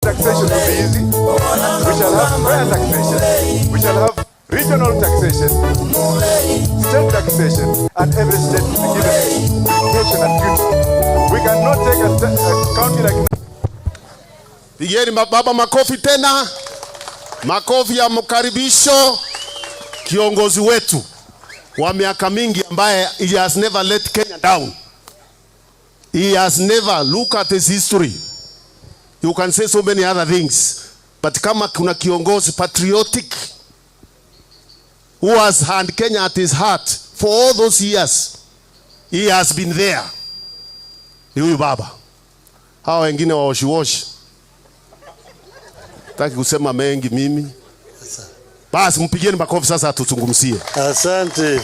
taxation will be easy. We shall have fair taxation. We shall have regional taxation, state taxation, and every state to be given education and duty. We cannot take a county like... Pigeni baba makofi tena. Makofi ya mkaribisho kiongozi wetu wa miaka mingi ambaye he has never let Kenya down. He has never, look at his history. You can say so many other things, but kama kuna kiongozi patriotic who has had Kenya at his heart for all those years, he has been there. Ni huyu baba. Hawa wengine waoshi. Taki kusema mengi mimi. Basi mpigieni makofi sasa tutungumzie. Asante.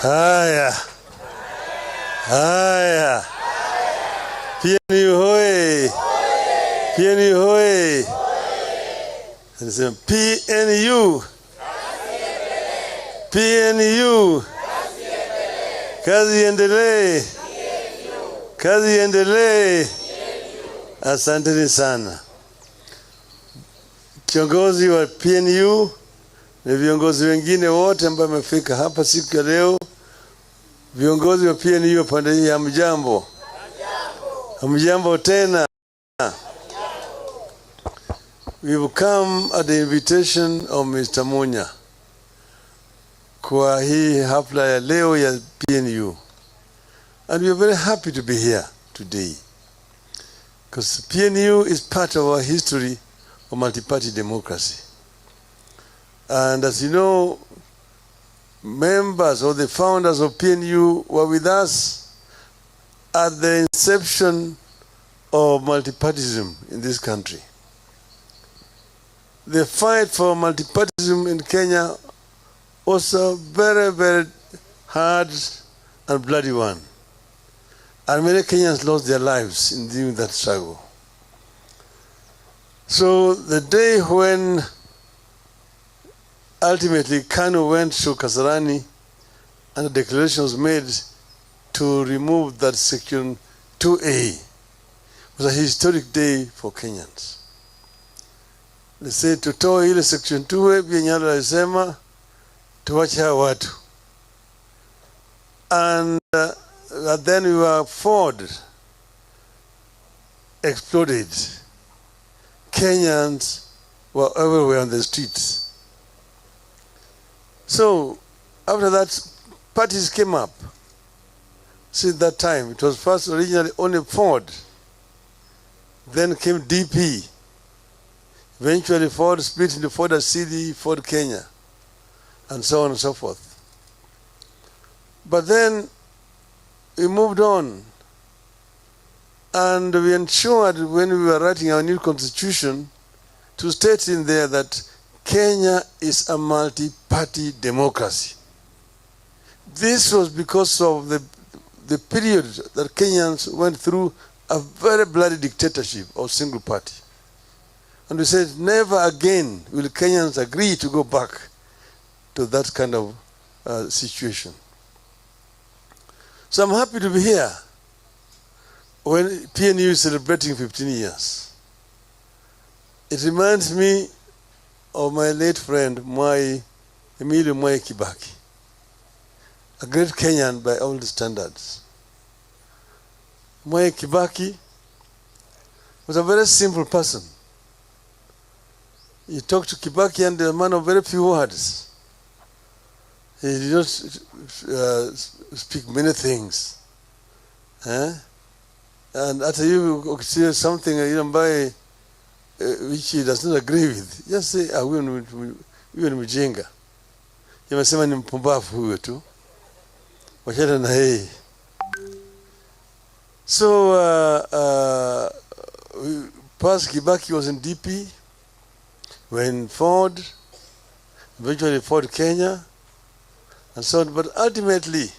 Haya. PNU hoye. PNU hoye. Anasema PNU. PNU. Kazi endelee. Kazi endelee. Asante sana. Kiongozi wa PNU na viongozi wengine wote ambao wamefika hapa siku ya leo. Viongozi wa PNU pande hii hamjambo. Hamjambo tena. We've come at the invitation of Mr. Munya kwa hii hafla ya leo ya PNU. And we are very happy to be here today. Because PNU is part of our history of multi-party democracy. And as you know, members or the founders of PNU were with us at the inception of multipartyism in this country. The fight for multipartyism in Kenya was a very, very hard and bloody one. And many Kenyans lost their lives in doing that struggle. So the day when ultimately Kanu went to Kasarani and the declaration was made to remove that section 2A, was a historic day for Kenyans. They said tutoe ile section 2A Bianyalo alisema tuwache hawa watu. And then we were Ford exploded. Kenyans were everywhere on the streets. So after that, parties came up. Since that time, it was first originally only Ford. Then came DP. Eventually Ford split into Ford Asili, Ford Kenya, and so on and so forth. But then we moved on. And we ensured when we were writing our new constitution to state in there that Kenya is a multi-party democracy. This was because of the period that Kenyans went through a very bloody dictatorship of single party. And we said never again will Kenyans agree to go back to that kind of situation. So I'm happy to be here when PNU is celebrating 15 years. It reminds me of my late friend, Emilio KIBAKI, a great Kenyan by all the standards. KIBAKI was a very simple person. You talk to KIBAKI and a man of very few words. He did not speak many things. And after you say something which he does not agree with, just say, huyo ni mjinga. Yamesema ni mpumbavu huyo tu. Wachana na yeye. So, past KIBAKI was in DP, when Ford, eventually Ford Kenya, and so on. But ultimately,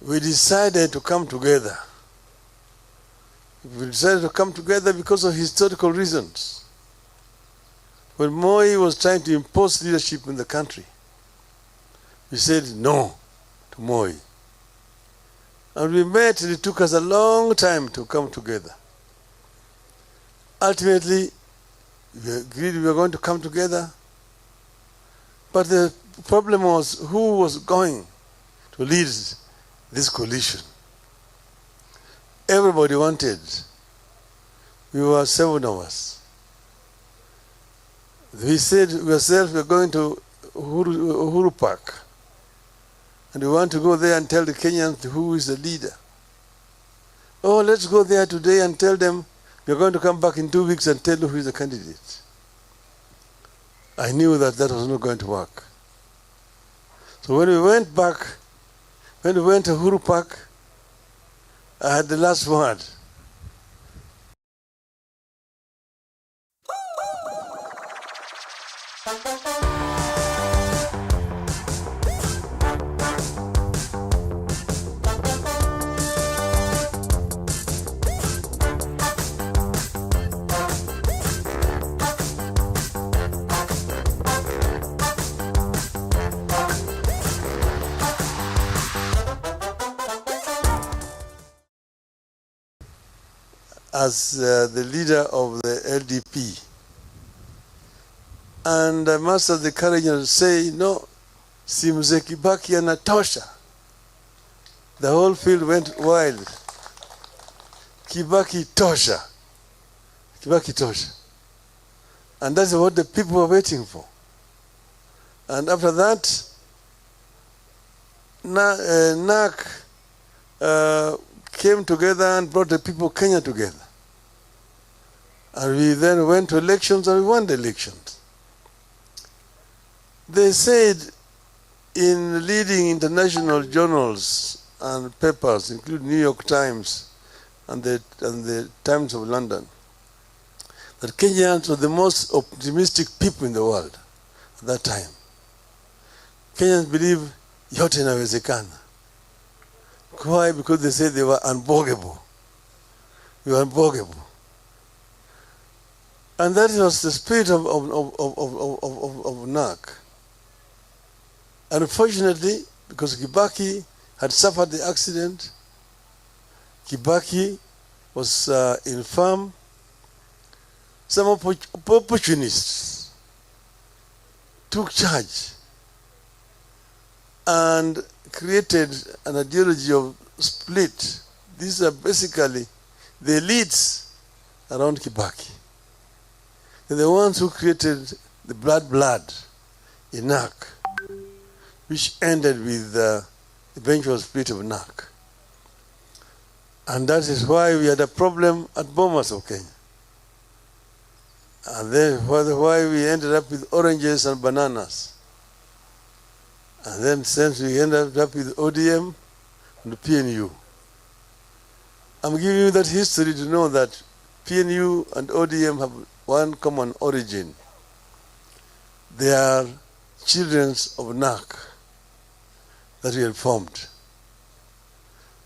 we decided to come together. We decided to come together because of historical reasons. When Moi was trying to impose leadership in the country, we said no to Moi. And we met, and it took us a long time to come together. Ultimately, we agreed we were going to come together. But the problem was who was going to lead this coalition. Everybody wanted. We were 7 of us. We said ourselves we are going to Uhuru Park. And we want to go there and tell the Kenyans who is the leader. Oh, let's go there today and tell them we are going to come back in 2 weeks and tell them who is the candidate. I knew that that was not going to work. So when we went back, when we went to Uhuru Park, I had the last word. As the leader of the LDP. And I must have the courage to say, no, si mzee Kibaki anatosha. The whole field went wild. Kibaki tosha. Kibaki tosha. And that's what the people were waiting for. And after that, NAC came together and brought the people of Kenya together. And we then went to elections and we won the elections. They said in leading international journals and papers, including New York Times and the Times of London, that Kenyans were the most optimistic people in the world at that time. Kenyans believe yote inawezekana. Why? Because they said they were unbogable. We were unbogable. And that was the spirit of NAC. Unfortunately, because Kibaki had suffered the accident, Kibaki was infirm. Some opportunists took charge and created an ideology of split. These are basically the elites around Kibaki. They're the ones who created the blood in NAC, which ended with the eventual split of NAC. And that is why we had a problem at Bomas of Kenya. And then why we ended up with oranges and bananas. And then since we ended up with ODM and PNU. I'm giving you that history to know that PNU and ODM have one common origin. They are children of NAC that we had formed.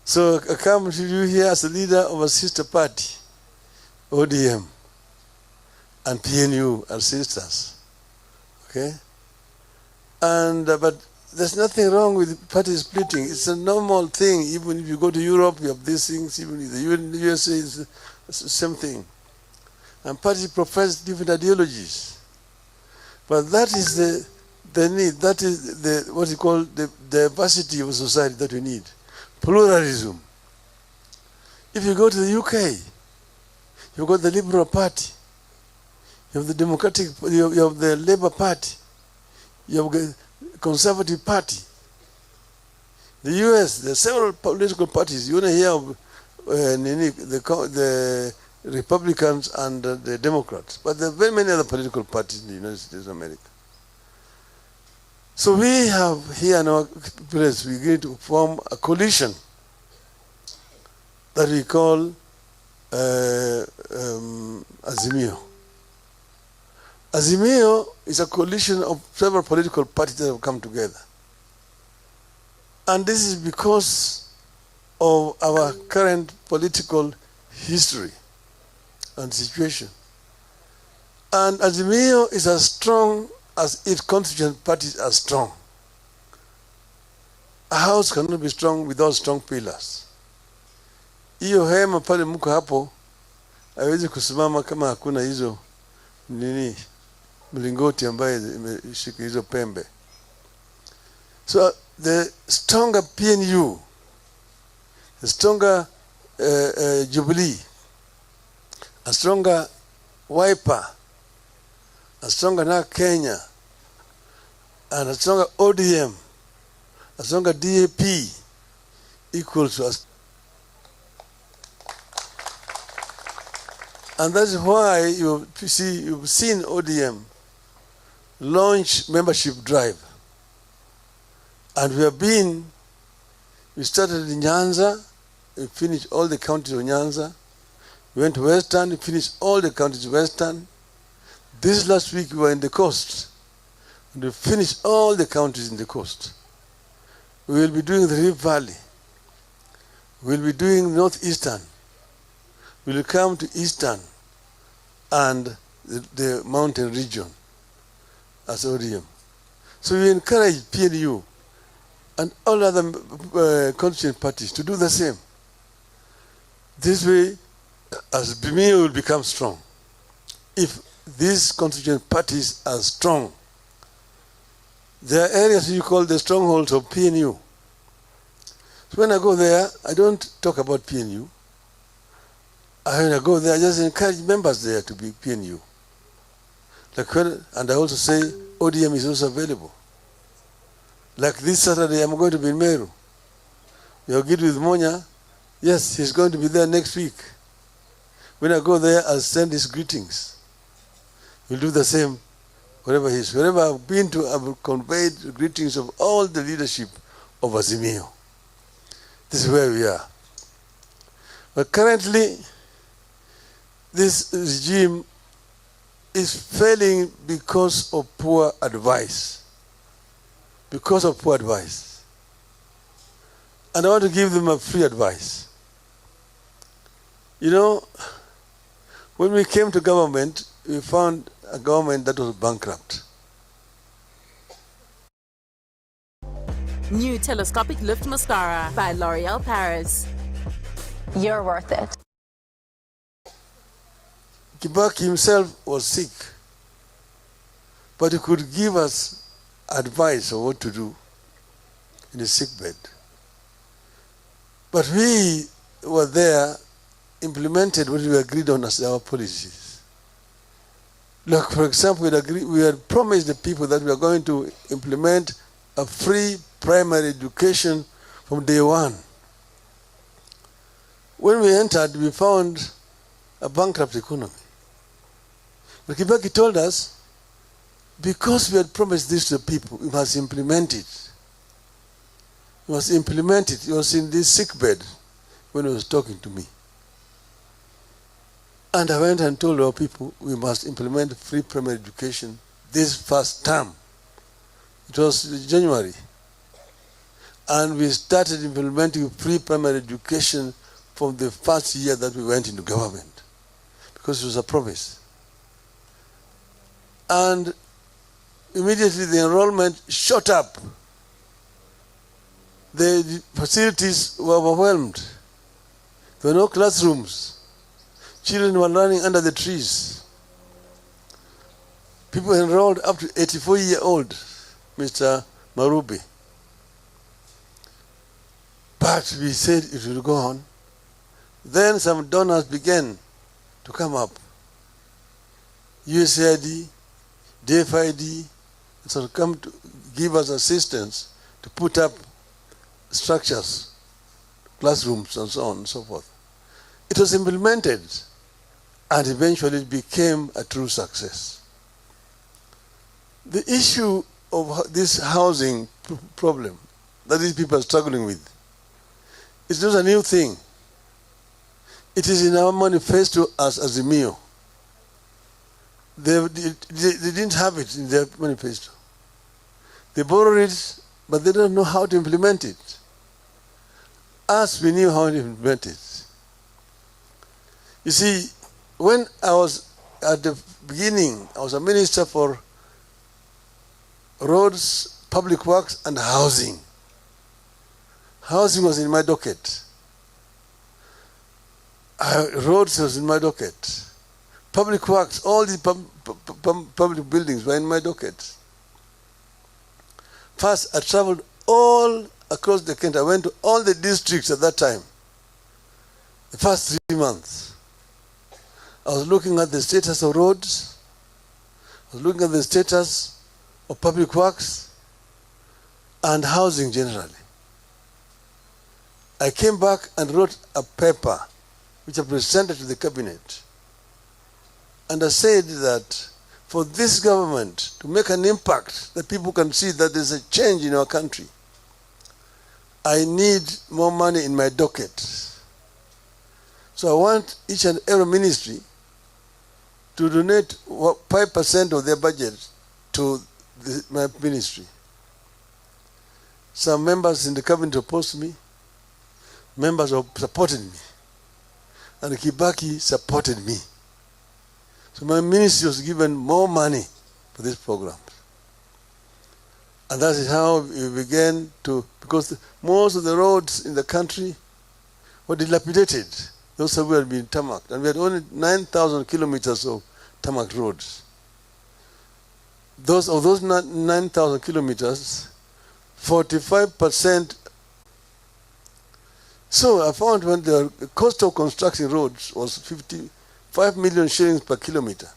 So I come to you here as a leader of a sister party, ODM, and PNU are sisters. Okay? And but there's nothing wrong with party splitting. It's a normal thing. Even if you go to Europe, you have these things. Even in the USA, it's the same thing. And parties profess different ideologies. But that is the need. That is the what you call the diversity of society that we need. Pluralism. If you go to the UK, you've got the Liberal Party. You have the Democratic, you have the Labour Party. You have the Conservative Party. The US, there are several political parties. You want to hear of the Republicans and the Democrats. But there are very many other political parties in the United States of America. So we have here in our place, we're going to form a coalition that we call Azimio. Azimio is a coalition of several political parties that have come together. And this is because of our current political history and situation. And Azimio is as strong as its constituent parties are strong. A house cannot be strong without strong pillars. Hiyo hema pale mko hapo haiwezi kusimama kama hakuna hizo nini mlingoti ambaye imeshika hizo pembe. So the stronger PNU, the stronger Jubilee, a stronger Wiper, a stronger now Kenya, and a stronger ODM, a stronger DAP equals to us. And that's why you've seen ODM launch membership drive. And we started in Nyanza, we finished all the counties of Nyanza. We went to Western, we finished all the counties of Western. This last week we were in the coast, and we finished all the counties in the coast. We will be doing the Rift Valley. We will be doing Northeastern. We will come to Eastern and the mountain region as ODM. So we encourage PNU and all other constituent parties to do the same. This way, as BMIO will become strong. If these constituent parties are strong, there are areas you call the strongholds of PNU. So when I go there, I don't talk about PNU. When I go there, I just encourage members there to be PNU. And I also say ODM is also available. Like this Saturday, I'm going to be in Meru. You're good with Monya. Yes, he's going to be there next week. When I go there, I'll send his greetings. He'll do the same wherever he is. Wherever I've been to, I've conveyed the greetings of all the leadership of Azimio. This is where we are. But currently, this regime is failing because of poor advice. Because of poor advice. And I want to give them a free advice. You know, when we came to government, we found a government that was bankrupt. New Telescopic Lift Mascara by L'Oreal Paris. You're worth it. KIBAKI himself was sick, but he could give us advice on what to do in his sickbed. But we were there, implemented what we agreed on as our policies. Like, for example, we had promised the people that we are going to implement a free primary education from day one. When we entered, we found a bankrupt economy. But KIBAKI told us, because we had promised this to the people, we must implement it. We must implement it. He was in this sickbed when he was talking to me. And I went and told our people, we must implement free primary education this first term. It was January. And we started implementing free primary education from the first year that we went into government, because it was a promise. And immediately the enrollment shot up. The facilities were overwhelmed. There were no classrooms. Children were learning under the trees. People enrolled up to 84-year-old, Mr. Marubi. But we said it will go on. Then some donors began to come up. USAID, DFID, so come to give us assistance to put up structures, classrooms, and so on and so forth. It was implemented, and eventually it became a true success. The issue of this housing problem that these people are struggling with is not a new thing. It is in our manifesto as Azimio. They didn't have it in their manifesto. They borrowed it, but they don't know how to implement it. Us, we knew how to implement it. You see, when I was at the beginning, I was a minister for roads, public works, and housing. Housing was in my docket. Roads was in my docket. Public works, all the public buildings were in my docket. First, I traveled all across the country. I went to all the districts at that time. The first 3 months. I was looking at the status of roads. I was looking at the status of public works and housing generally. I came back and wrote a paper which I presented to the cabinet. And I said that for this government to make an impact that people can see that there's a change in our country, I need more money in my docket. So I want each and every ministry to donate 5% of their budget to my ministry. Some members in the cabinet opposed me. Members supported me. And KIBAKI supported me. So my ministry was given more money for this program. And that is how we began to, because most of the roads in the country were dilapidated. Those had been tarmacked. And we had only 9,000 kilometers of tarmac roads. Of those 9,000 kilometers, 45%. So I found when the cost of constructing roads was 55 million shillings per kilometer,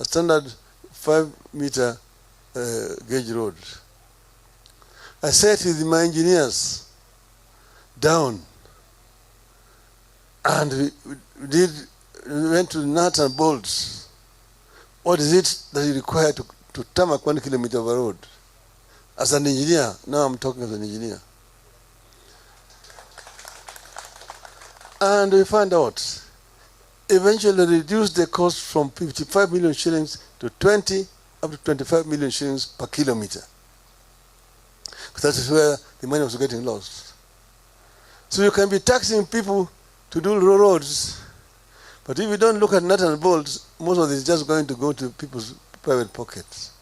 a standard 5-meter gauge road. I sat with my engineers down, and we went to nuts and bolts. What is it that you require to tarmac 1 kilometer of a road? As an engineer, now I'm talking as an engineer. And we found out, eventually reduced the cost from 55 million shillings to 20 up to 25 million shillings per kilometer. That is where the money was getting lost. So you can be taxing people to do roads, but if you don't look at nuts and bolts, most of it is just going to go to people's private pockets.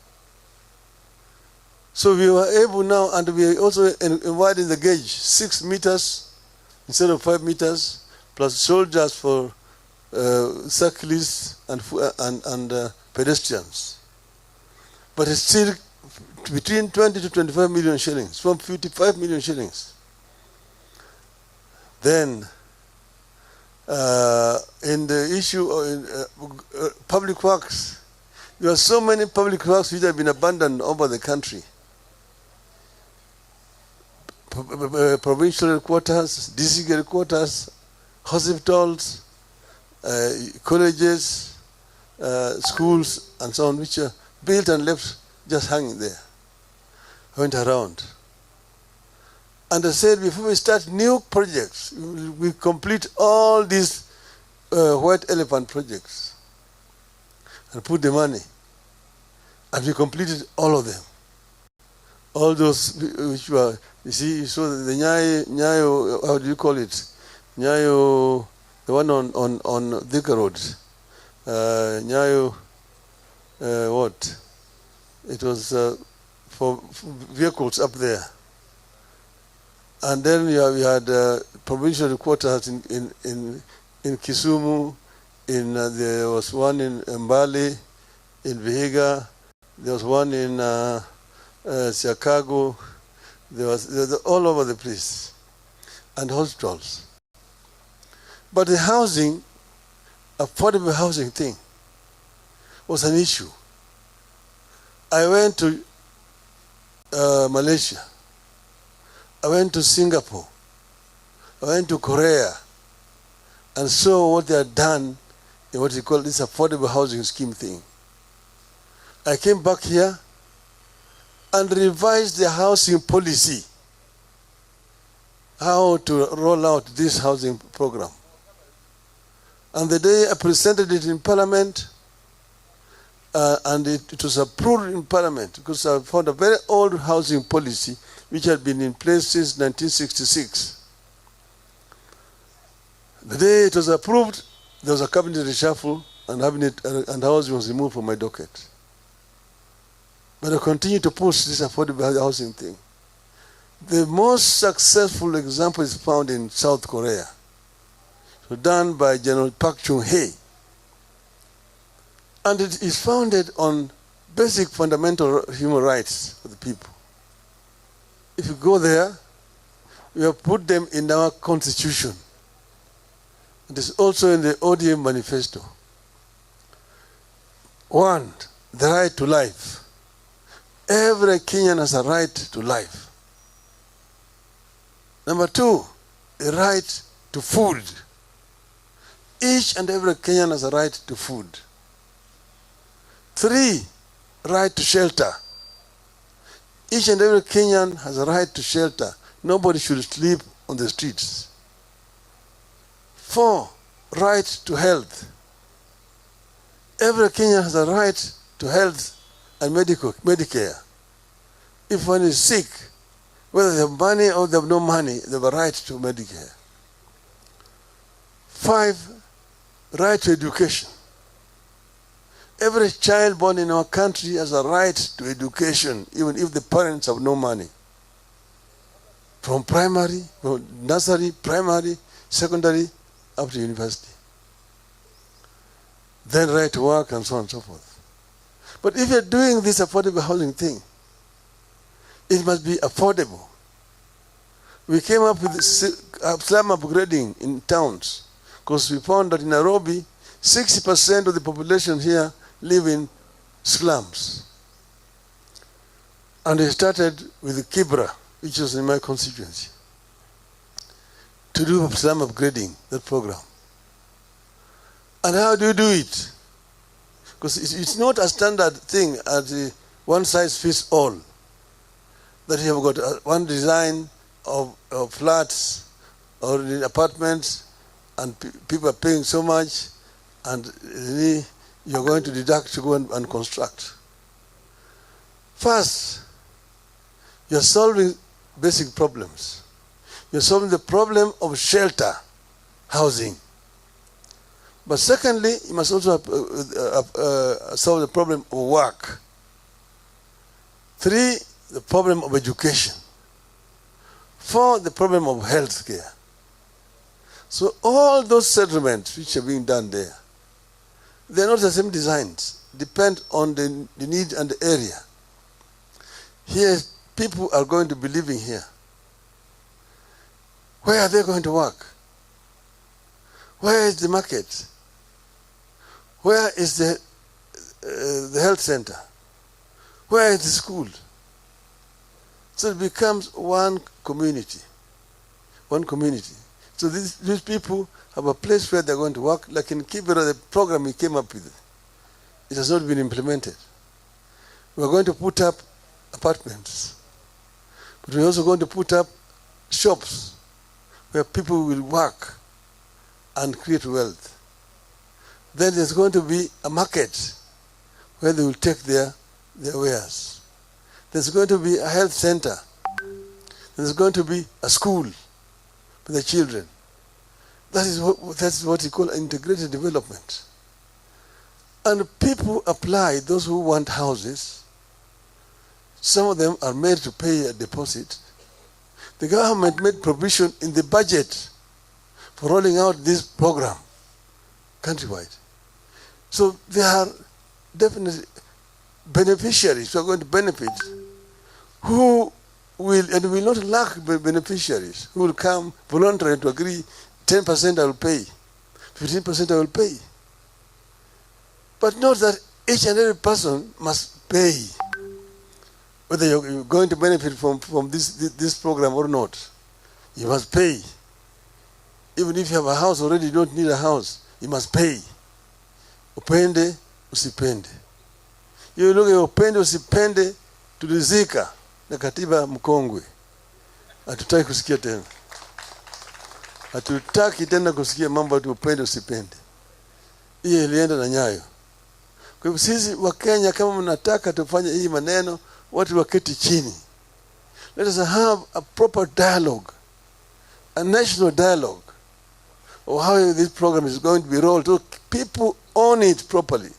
So we were able now, and we also widened the gauge, 6 meters instead of 5 meters, plus soldiers for cyclists and pedestrians. But it's still between 20 to 25 million shillings, from 55 million shillings. Then, in the issue of public works, there are so many public works which have been abandoned over the country. Provincial headquarters, district headquarters, hospitals, colleges, schools, and so on, which are built and left just hanging there. I went around. And I said, before we start new projects, we complete all these white elephant projects and put the money. And we completed all of them. All those which were, you see, you saw the Nyayo, how do you call it? Nyayo, the one on Thika Road. Nyayo, what? It was for vehicles up there. And then we had provincial headquarters in Kisumu, there was one in Mbale, in Vihiga, there was one in Chicago, there was all over the place, and hospitals. But the housing, affordable housing thing, was an issue. I went to Malaysia. I went to Singapore. I went to Korea and saw what they had done in what they call this affordable housing scheme thing. I came back here and revised the housing policy, how to roll out this housing program. And the day I presented it in Parliament, and it was approved in Parliament, because I found a very old housing policy which had been in place since 1966. The day it was approved, there was a cabinet reshuffle, and housing was removed from my docket. But I continue to push this affordable housing thing. The most successful example is found in South Korea. so done by General Park Chung-hee. And it is founded on basic fundamental human rights of the people. If you go there, we have put them in our constitution. It is also in the ODM manifesto. 1, the right to life. Every Kenyan has a right to life. Number 2, the right to food. Each and every Kenyan has a right to food. 3, right to shelter. Each and every Kenyan has a right to shelter. Nobody should sleep on the streets. 4, right to health. Every Kenyan has a right to health and Medicare. If one is sick, whether they have money or they have no money, they have a right to Medicare. 5, right to education. Every child born in our country has a right to education, even if the parents have no money. From primary, from nursery, primary, secondary, up to university. Then right to work and so on and so forth. But if you're doing this affordable housing thing, it must be affordable. We came up with slum upgrading in towns because we found that in Nairobi, 60% of the population here live in slums. And we started with Kibra, which was in my constituency, to do slum upgrading, that program. And how do you do it? Because it's not a standard thing as one size fits all. That you have got one design of flats or apartments and people are paying so much and you're going to deduct to go and construct. First, you're solving basic problems. You're solving the problem of shelter, housing. But secondly, you must also solve the problem of work. 3, the problem of education. 4, the problem of health care. So all those settlements which are being done there, they're not the same designs, depend on the need and the area. Here, people are going to be living here. Where are they going to work? Where is the market? Where is the health center? Where is the school? So it becomes one community. One community. So these people have a place where they're going to work. Like in Kibera, the program we came up with, it has not been implemented. We're going to put up apartments. But we're also going to put up shops where people will work and create wealth. Then there's going to be a market where they will take their wares. There's going to be a health center. There's going to be a school for the children. That's what you call integrated development. And people apply, those who want houses. Some of them are made to pay a deposit. The government made provision in the budget for rolling out this program countrywide. So they are definitely beneficiaries who are going to benefit, who will not lack beneficiaries, who will come voluntarily to agree, 10% I will pay, 15% I will pay. But not that each and every person must pay, whether you're going to benefit from this program or not. You must pay. Even if you have a house already, you don't need a house. You must pay. Upende, usipende. Hiyo lugha ya upende usipende tulizika na katiba mkongwe. Hatutaki kusikia tena. Hatutaki tena kusikia mambo ya upende usipende. Hiyo ilienda na nyayo. Kwa hivyo sisi wa Kenya, kama mnataka tufanye hii maneno, watu waketi chini. Let us have a proper dialogue, a national dialogue of how this program is going to be rolled, so people own it properly.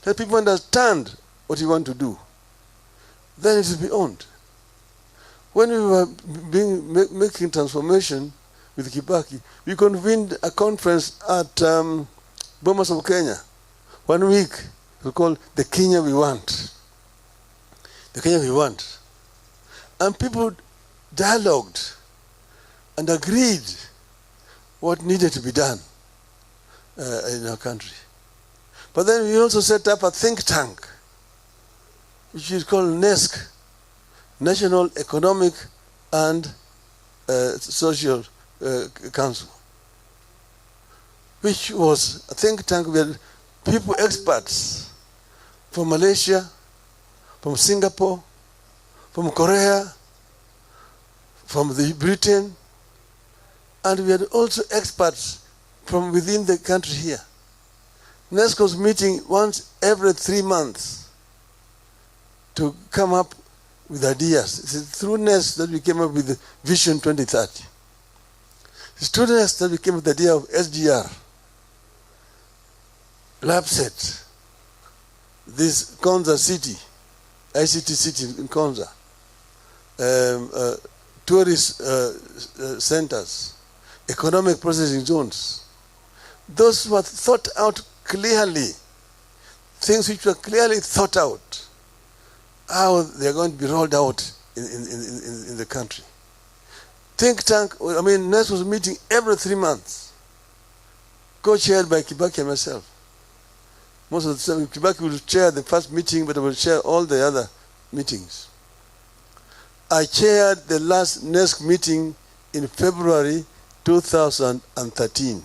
Let people understand what you want to do. Then it will be owned. When we were making transformation, with KIBAKI, we convened a conference at Bomas of Kenya. 1 week, it was called The Kenya We Want. The Kenya We Want. And people dialogued and agreed what needed to be done in our country. But then we also set up a think tank, which is called NESC, National Economic and Social Council, which was a think tank where people, experts from Malaysia, from Singapore, from Korea, from Britain, and we had also experts from within the country here. NESC was meeting once every 3 months to come up with ideas. It's through NESC that we came up with the Vision 2030. It's through NESC that we came up with the idea of SGR, LabSet, this Konza city, ICT city in Konza, tourist centers, economic processing zones. Those were thought out clearly, things which were clearly thought out, how they are going to be rolled out in the country. Think tank, NESC was meeting every 3 months, co-chaired by KIBAKI and myself. Most of the time, KIBAKI will chair the first meeting, but I will chair all the other meetings. I chaired the last NESC meeting in February 2013.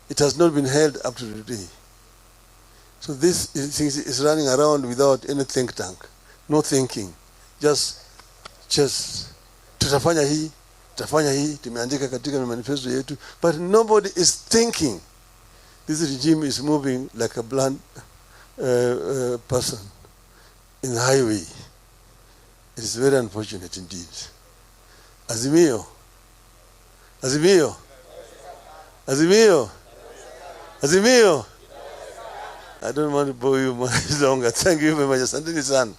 It has not been held up to today. So this thing is running around without any think tank, no thinking, just tutafanya hii, tumeandika katika manifesto yetu, but nobody is thinking. This regime is moving like a blind person in the highway. It is very unfortunate indeed. Azimio. Azimio. Azimio. Azimio. I don't want to bore you much longer. Thank you very much. Asanteni sana.